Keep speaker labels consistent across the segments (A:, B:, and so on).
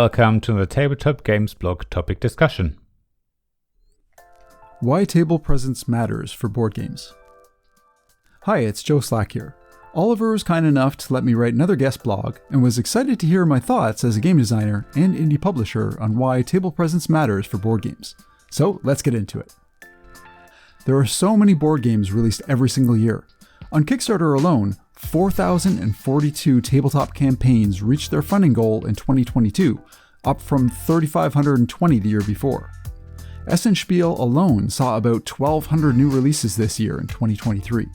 A: welcome to the Tabletop Games blog topic discussion.
B: Why table presence matters for board games. Hi, it's Joe Slack here. Oliver was kind enough to let me write another guest blog and was excited to hear my thoughts as a game designer and indie publisher on why table presence matters for board games. So let's get into it. There are so many board games released every single year. On Kickstarter alone, 4,042 tabletop campaigns reached their funding goal in 2022, up from 3,520 the year before. Essenspiel alone saw about 1,200 new releases this year in 2023.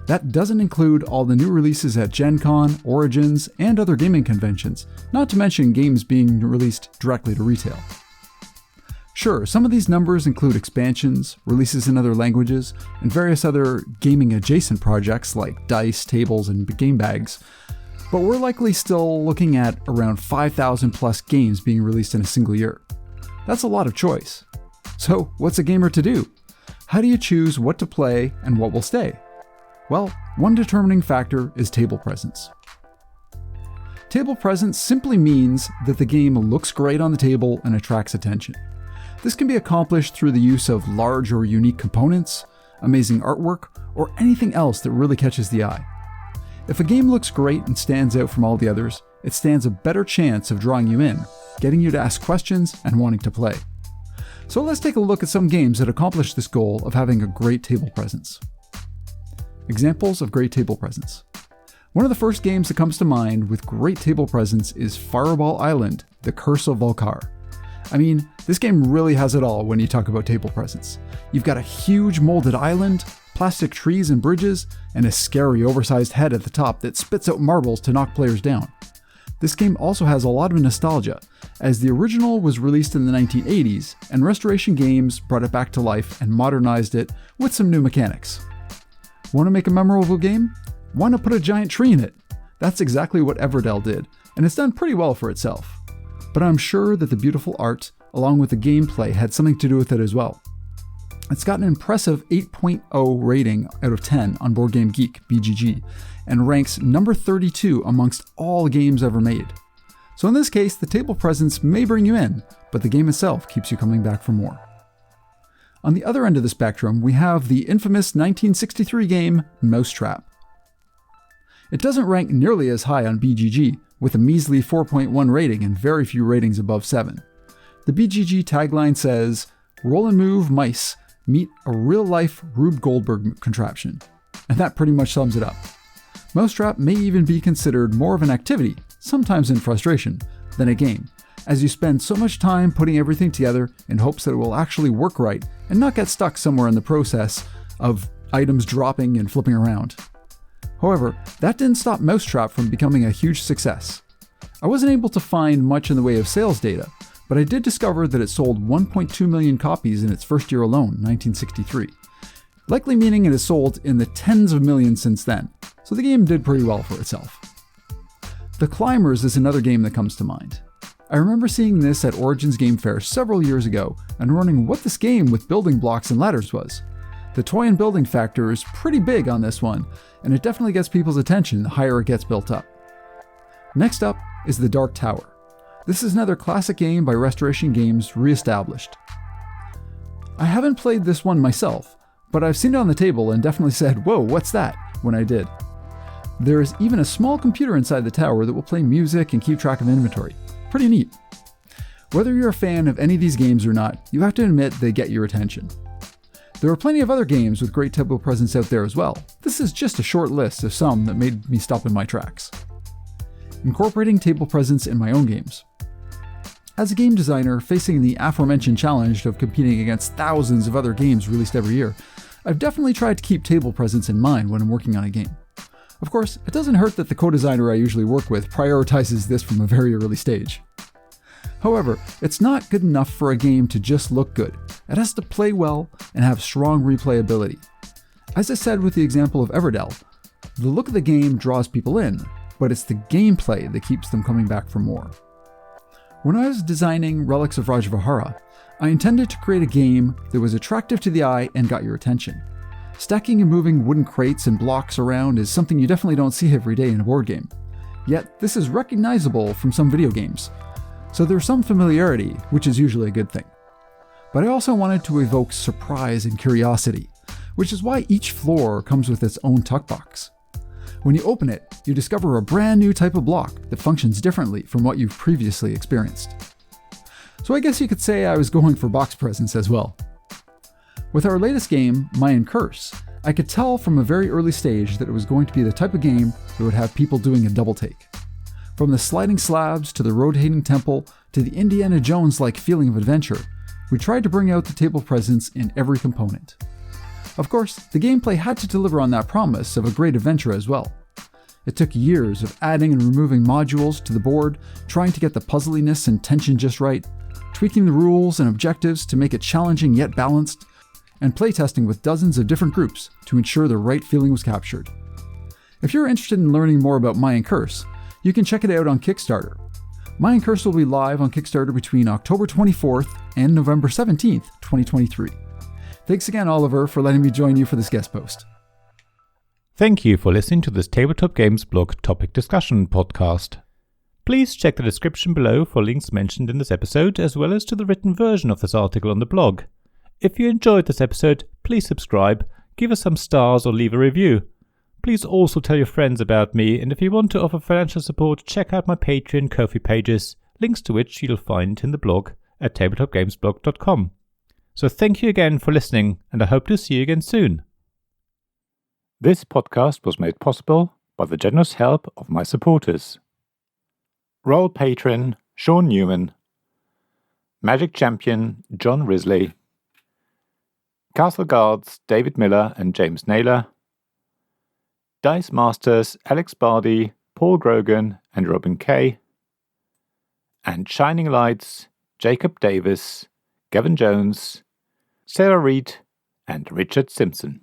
B: That doesn't include all the new releases at Gen Con, Origins, and other gaming conventions, not to mention games being released directly to retail. Sure, some of these numbers include expansions, releases in other languages, and various other gaming-adjacent projects like dice, tables, and game bags, but we're likely still looking at around 5,000 plus games being released in a single year. That's a lot of choice. So, what's a gamer to do? How do you choose what to play and what will stay? Well, one determining factor is table presence. Table presence simply means that the game looks great on the table and attracts attention. This can be accomplished through the use of large or unique components, amazing artwork, or anything else that really catches the eye. If a game looks great and stands out from all the others, it stands a better chance of drawing you in, getting you to ask questions, and wanting to play. So let's take a look at some games that accomplish this goal of having a great table presence. Examples of great table presence. One of the first games that comes to mind with great table presence is Fireball Island: The Curse of Volkar. I mean, this game really has it all when you talk about table presence. You've got a huge molded island, plastic trees and bridges, and a scary oversized head at the top that spits out marbles to knock players down. This game also has a lot of nostalgia, as the original was released in the 1980s, and Restoration Games brought it back to life and modernized it with some new mechanics. Want to make a memorable game? Want to put a giant tree in it? That's exactly what Everdell did, and it's done pretty well for itself. But I'm sure that the beautiful art, along with the gameplay, had something to do with it as well. It's got an impressive 8.0 rating out of 10 on BoardGameGeek, BGG, and ranks number 32 amongst all games ever made. So in this case, the table presence may bring you in, but the game itself keeps you coming back for more. On the other end of the spectrum, we have the infamous 1963 game, Mousetrap. It doesn't rank nearly as high on BGG, with a measly 4.1 rating and very few ratings above 7. The BGG tagline says, "Roll and move mice meet a real-life Rube Goldberg contraption." And that pretty much sums it up. Mousetrap may even be considered more of an activity, sometimes in frustration, than a game, as you spend so much time putting everything together in hopes that it will actually work right and not get stuck somewhere in the process of items dropping and flipping around. However, that didn't stop Mousetrap from becoming a huge success. I wasn't able to find much in the way of sales data, but I did discover that it sold 1.2 million copies in its first year alone, 1963. Likely meaning it has sold in the tens of millions since then, so the game did pretty well for itself. The Climbers is another game that comes to mind. I remember seeing this at Origins Game Fair several years ago and wondering what this game with building blocks and ladders was. The toy and building factor is pretty big on this one, and it definitely gets people's attention the higher it gets built up. Next up is The Dark Tower. This is another classic game by Restoration Games reestablished. I haven't played this one myself, but I've seen it on the table and definitely said, "Whoa, what's that?" when I did. There is even a small computer inside the tower that will play music and keep track of inventory. Pretty neat. Whether you're a fan of any of these games or not, you have to admit they get your attention. There are plenty of other games with great table presence out there as well. This is just a short list of some that made me stop in my tracks. Incorporating table presence in my own games. As a game designer facing the aforementioned challenge of competing against thousands of other games released every year, I've definitely tried to keep table presence in mind when I'm working on a game. Of course, it doesn't hurt that the co-designer I usually work with prioritizes this from a very early stage. However, it's not good enough for a game to just look good. It has to play well and have strong replayability. As I said with the example of Everdell, the look of the game draws people in, but it's the gameplay that keeps them coming back for more. When I was designing Relics of Rajavihara, I intended to create a game that was attractive to the eye and got your attention. Stacking and moving wooden crates and blocks around is something you definitely don't see every day in a board game. Yet, this is recognizable from some video games. so there's some familiarity, which is usually a good thing. But I also wanted to evoke surprise and curiosity, which is why each floor comes with its own tuck box. When you open it, you discover a brand new type of block that functions differently from what you've previously experienced. So I guess you could say I was going for box presents as well. With our latest game, Mayan Curse, I could tell from a very early stage that it was going to be the type of game that would have people doing a double take. From the sliding slabs to the rotating temple to the Indiana Jones-like feeling of adventure, we tried to bring out the table presence in every component. Of course, the gameplay had to deliver on that promise of a great adventure as well. It took years of adding and removing modules to the board, trying to get the puzzliness and tension just right, tweaking the rules and objectives to make it challenging yet balanced, and playtesting with dozens of different groups to ensure the right feeling was captured. If you're interested in learning more about Mayan Curse, you can check it out on Kickstarter. Mayan Curse will be live on Kickstarter between October 24th and November 17th, 2023. Thanks again, Oliver, for letting me join you for this guest post.
A: Thank you for listening to this Tabletop Games blog topic discussion podcast. Please check the description below for links mentioned in this episode, as well as to the written version of this article on the blog. If you enjoyed this episode, please subscribe, give us some stars or leave a review. Please also tell your friends about me, and if you want to offer financial support, check out my Patreon and Ko-fi pages, links to which you'll find in the blog at tabletopgamesblog.com. So thank you again for listening, and I hope to see you again soon. This podcast was made possible by the generous help of my supporters. Royal Patron Sean Newman, Magic Champion John Risley, Castle Guards David Miller and James Naylor, Dice Masters Alex Bardi, Paul Grogan and Robin Kay, and Shining Lights Jacob Davis, Gavin Jones, Sarah Reed and Richard Simpson.